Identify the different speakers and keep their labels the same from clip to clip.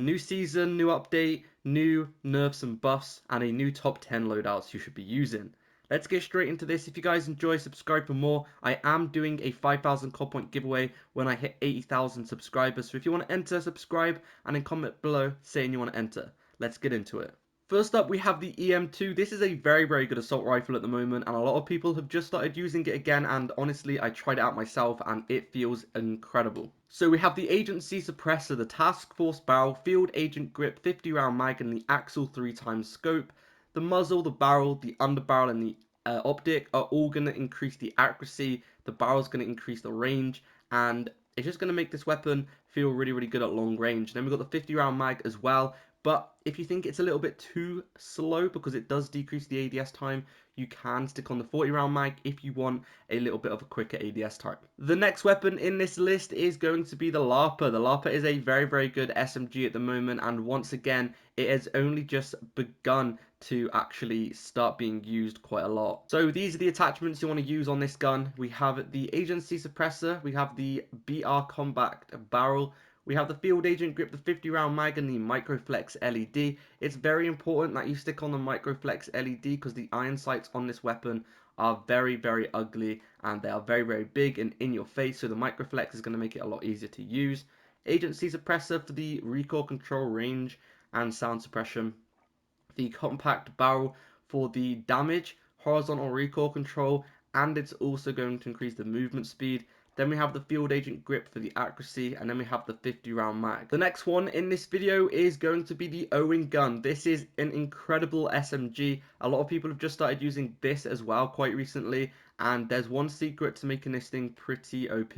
Speaker 1: new season, new update, new nerfs and buffs, and a new top 10 loadouts you should be using. Let's get straight into this. If you guys enjoy, subscribe for more. I am doing a 5,000 COD point giveaway when I hit 80,000 subscribers. So if you want to enter, subscribe, and then comment below saying you want to enter. Let's get into it. First up, we have the EM2. This is a very good assault rifle at the moment, and a lot of people have just started using it again, and honestly, I tried it out myself, and it feels incredible. So we have the agency suppressor, the task force barrel, field agent grip, 50 round mag, and the axle 3x scope. The muzzle, the barrel, the underbarrel, and the optic are all going to increase the accuracy. The barrel's going to increase the range, and it's just going to make this weapon feel really good at long range. Then we've got the 50 round mag as well. But if you think it's a little bit too slow because it does decrease the ADS time, you can stick on the 40 round mag if you want a little bit of a quicker ADS time. The next weapon in this list is going to be the LARPA. The LARPA is a very good SMG at the moment, and once again, it has only just begun to actually start being used quite a lot. So these are the attachments you want to use on this gun. We have the agency suppressor, we have the BR combat barrel, we have the field agent grip, the 50 round mag, and the microflex LED. It's very important that you stick on the microflex LED because the iron sights on this weapon are very ugly, and they are very big and in your face, so the microflex is going to make it a lot easier to use. Agency suppressor for the recoil control, range, and sound suppression. The compact barrel for the damage, horizontal recoil control, and it's also going to increase the movement speed. Then we have the field agent grip for the accuracy, and then we have the 50 round mag. The next one in this video is going to be the Owen gun. This is an incredible SMG. A lot of people have just started using this as well quite recently, and there's one secret to making this thing pretty OP.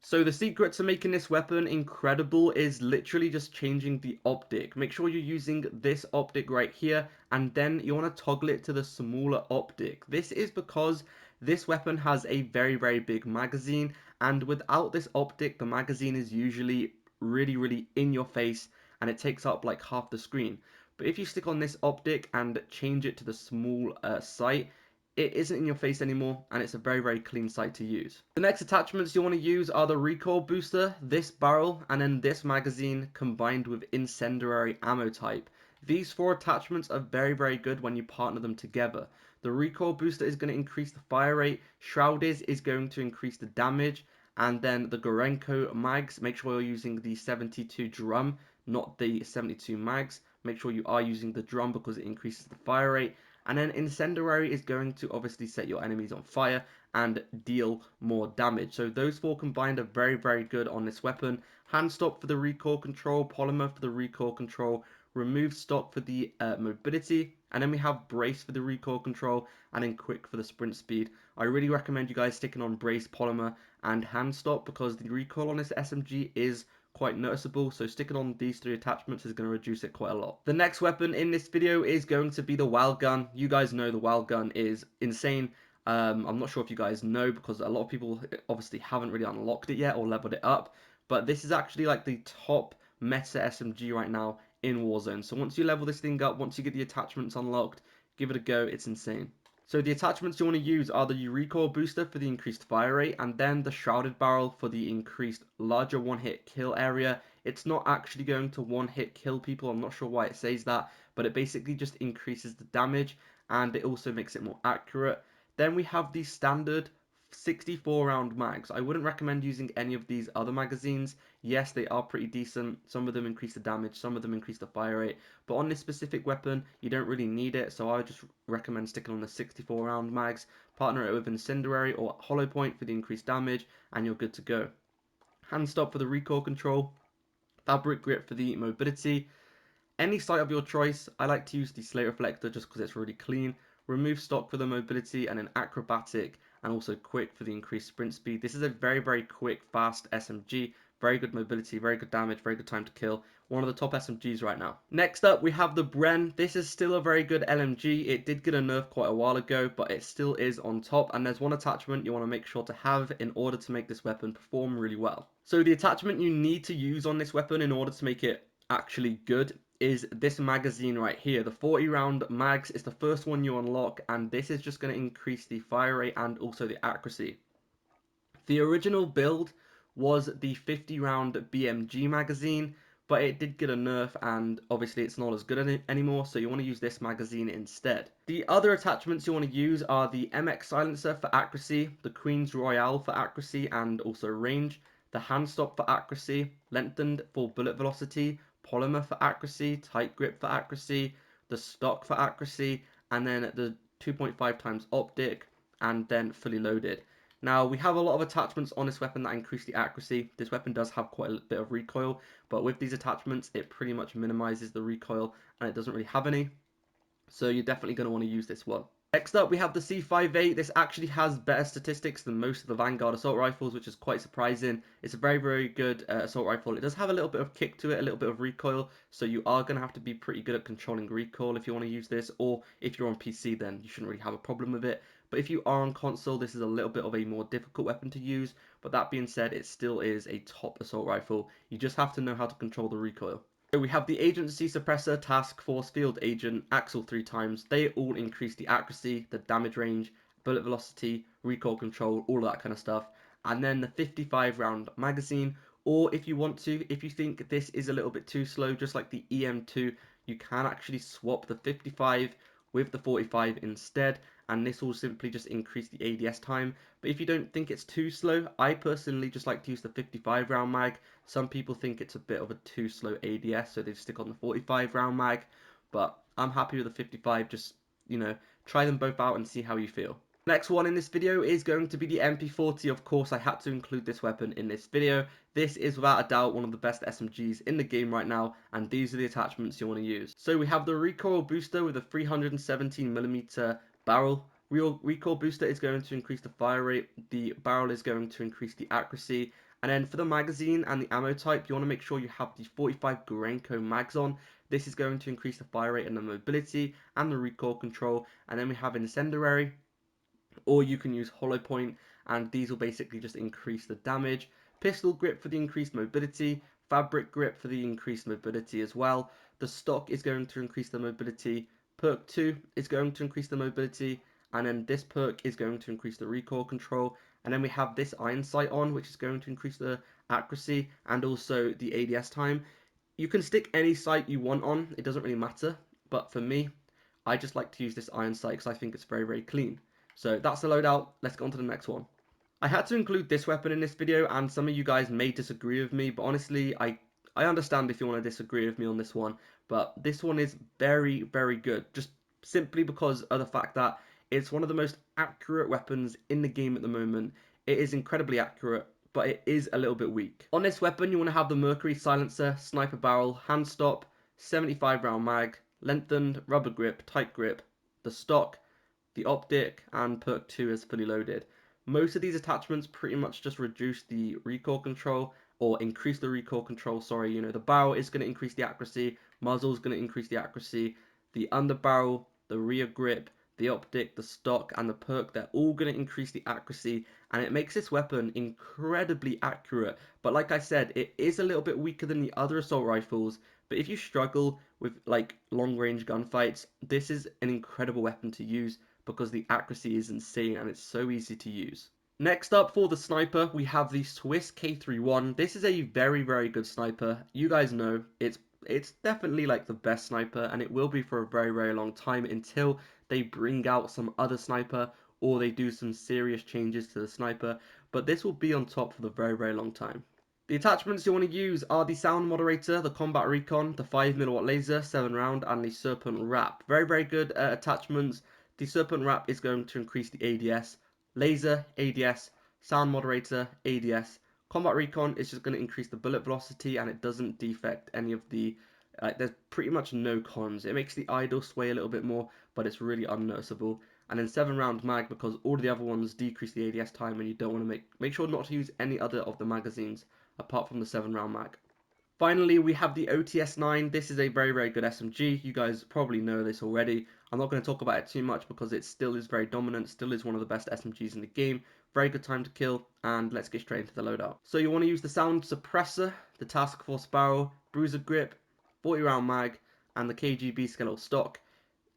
Speaker 1: So the secret to making this weapon incredible is literally just changing the optic. Make sure you're using this optic right here, and then you want to toggle it to the smaller optic. This is because this weapon has a very big magazine, and without this optic, the magazine is usually really in your face, and it takes up like half the screen. But if you stick on this optic and change it to the small sight, it isn't in your face anymore, and it's a very clean sight to use. The next attachments you want to use are the recoil booster, this barrel, and then this magazine combined with incendiary ammo type. These four attachments are very good when you partner them together. The recoil booster is going to increase the fire rate, Shrouded is going to increase the damage, and then the Gorenko mags, make sure you're using the 72 drum, not the 72 mags. Make sure you are using the drum because it increases the fire rate. And then incendiary is going to obviously set your enemies on fire and deal more damage. So those four combined are very good on this weapon. Hand stop for the recoil control, polymer for the recoil control, remove stock for the mobility, and then we have brace for the recoil control, and then quick for the sprint speed. I really recommend you guys sticking on brace, polymer, and hand stop because the recoil on this SMG is quite noticeable, so sticking on these three attachments is going to reduce it quite a lot. The next weapon in this video is going to be the WELGUN. You guys know the WELGUN is insane. I'm not sure if you guys know because a lot of people obviously haven't really unlocked it yet or leveled it up, but this is actually like the top meta SMG right now in Warzone. So once you level this thing up, once you get the attachments unlocked, give it a go, it's insane. So the attachments you want to use are the recoil booster for the increased fire rate, and then the shrouded barrel for the increased larger one-hit kill area. It's not actually going to one-hit kill people, I'm not sure why it says that, but it basically just increases the damage, and it also makes it more accurate. Then we have the standard 64 round mags. I wouldn't recommend using any of these other magazines. Yes, they are pretty decent. Some of them increase the damage, some of them increase the fire rate. But on this specific weapon, you don't really need it. So I would just recommend sticking on the 64 round mags. Partner it with incendiary or hollow point for the increased damage, and you're good to go. Hand stop for the recoil control. Fabric grip for the mobility. Any sight of your choice. I like to use the slate reflector just because it's really clean. Remove stock for the mobility, and then acrobatic and also quick for the increased sprint speed. This is a very quick, fast SMG. Very good mobility, very good damage, very good time to kill. One of the top SMGs right now. Next up, we have the BREN. This is still a very good LMG. It did get a nerf quite a while ago, but it still is on top. And there's one attachment you want to make sure to have in order to make this weapon perform really well. So the attachment you need to use on this weapon in order to make it actually good is this magazine right here. The 40 round mags is the first one you unlock, and this is just going to increase the fire rate and also the accuracy. The original build was the 50 round BMG magazine, but it did get a nerf and obviously it's not as good anymore, so you want to use this magazine instead. The other attachments you want to use are the MX silencer for accuracy, the Queen's Royale for accuracy and also range, the hand stop for accuracy, lengthened for bullet velocity, polymer for accuracy, tight grip for accuracy, the stock for accuracy, and then the 2.5 times optic, and then fully loaded. Now, we have a lot of attachments on this weapon that increase the accuracy. This weapon does have quite a bit of recoil, but with these attachments, it pretty much minimizes the recoil, and it doesn't really have any. So you're definitely going to want to use this one. Next up, we have the C58. This actually has better statistics than most of the Vanguard assault rifles, which is quite surprising. It's a very, very good assault rifle. It does have a little bit of kick to it, a little bit of recoil, so you are going to have to be pretty good at controlling recoil if you want to use this, or if you're on PC, then you shouldn't really have a problem with it. But if you are on console, this is a little bit of a more difficult weapon to use, but that being said, it still is a top assault rifle. You just have to know how to control the recoil. So we have the Agency Suppressor, Task Force, Field Agent, Axle 3 times. They all increase the accuracy, the damage range, bullet velocity, recoil control, all of that kind of stuff. And then the 55 round magazine, or if you want to, if you think this is a little bit too slow, just like the EM2, you can actually swap the 55 with the 45 instead, and this will simply just increase the ADS time. But if you don't think it's too slow, I personally just like to use the 55 round mag. Some people think it's a bit of a too slow ADS, so they stick on the 45 round mag, but I'm happy with the 55. Just, you know, try them both out and see how you feel. Next one in this video is going to be the MP40. Of course, I had to include this weapon in this video. This is without a doubt one of the best SMGs in the game right now, and these are the attachments you want to use. So we have the recoil booster with a 317mm barrel. Recoil booster is going to increase the fire rate, the barrel is going to increase the accuracy, and then for the magazine and the ammo type, you want to make sure you have the 45 Gorenko mags on. This is going to increase the fire rate and the mobility and the recoil control, and then we have incendiary, or you can use hollow point, and these will basically just increase the damage. Pistol grip for the increased mobility, fabric grip for the increased mobility as well. The stock is going to increase the mobility, perk 2 is going to increase the mobility, and then this perk is going to increase the recoil control. And then we have this iron sight on, which is going to increase the accuracy and also the ADS time. You can stick any sight you want on, it doesn't really matter, but for me, I just like to use this iron sight because I think it's very, very clean. So that's the loadout. Let's go on to the next one. I had to include this weapon in this video, and some of you guys may disagree with me, but honestly, I understand if you want to disagree with me on this one, but this one is very, very good, just simply because of the fact that it's one of the most accurate weapons in the game at the moment. It is incredibly accurate, but it is a little bit weak. On this weapon, you want to have the Mercury silencer, sniper barrel, hand stop, 75 round mag, lengthened, rubber grip, tight grip, the stock, the optic, and perk 2 is fully loaded. Most of these attachments pretty much just reduce the recoil control, or increase the recoil control, sorry. You know, the barrel is going to increase the accuracy, muzzle is going to increase the accuracy, the underbarrel, the rear grip, the optic, the stock, and the perk, they're all going to increase the accuracy, and it makes this weapon incredibly accurate. But like I said, it is a little bit weaker than the other assault rifles, but if you struggle with like long range gunfights, this is an incredible weapon to use because the accuracy is insane and it's so easy to use. Next up for the sniper, we have the Swiss K31. This is a very, very good sniper. You guys know it's definitely like the best sniper, and it will be for a very, very long time until they bring out some other sniper or they do some serious changes to the sniper, but this will be on top for the very, very long time. The attachments you want to use are the sound moderator, the combat recon, the 5mm laser, 7 round, and the serpent wrap. Very, very good attachments. The serpent wrap is going to increase the ADS, laser, ADS, sound moderator, ADS. Combat recon is just going to increase the bullet velocity, and it doesn't defect any of the, there's pretty much no cons. It makes the idle sway a little bit more, but it's really unnoticeable. And then 7 round mag, because all the other ones decrease the ADS time, and you don't want to make sure not to use any other of the magazines apart from the 7 round mag. Finally, we have the OTS-9. This is a very, very good SMG. You guys probably know this already. I'm not going to talk about it too much because it still is very dominant, still is one of the best SMGs in the game. Very good time to kill, and let's get straight into the loadout. So you want to use the sound suppressor, the Task Force barrel, bruiser grip, 40 round mag, and the KGB skeletal stock.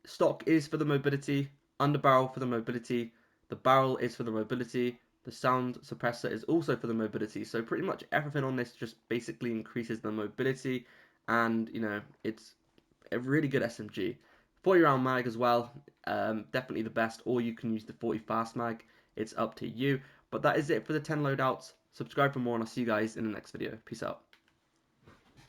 Speaker 1: Stock is for the mobility, underbarrel for the mobility, the barrel is for the mobility, The sound suppressor is also for the mobility. So pretty much everything on this just basically increases the mobility, and you know, it's a really good SMG. 40 round mag as well, definitely the best, or you can use the 40 fast mag. It's up to you. But that is it for the 10 loadouts. Subscribe for more, and I'll see you guys in the next video. Peace out.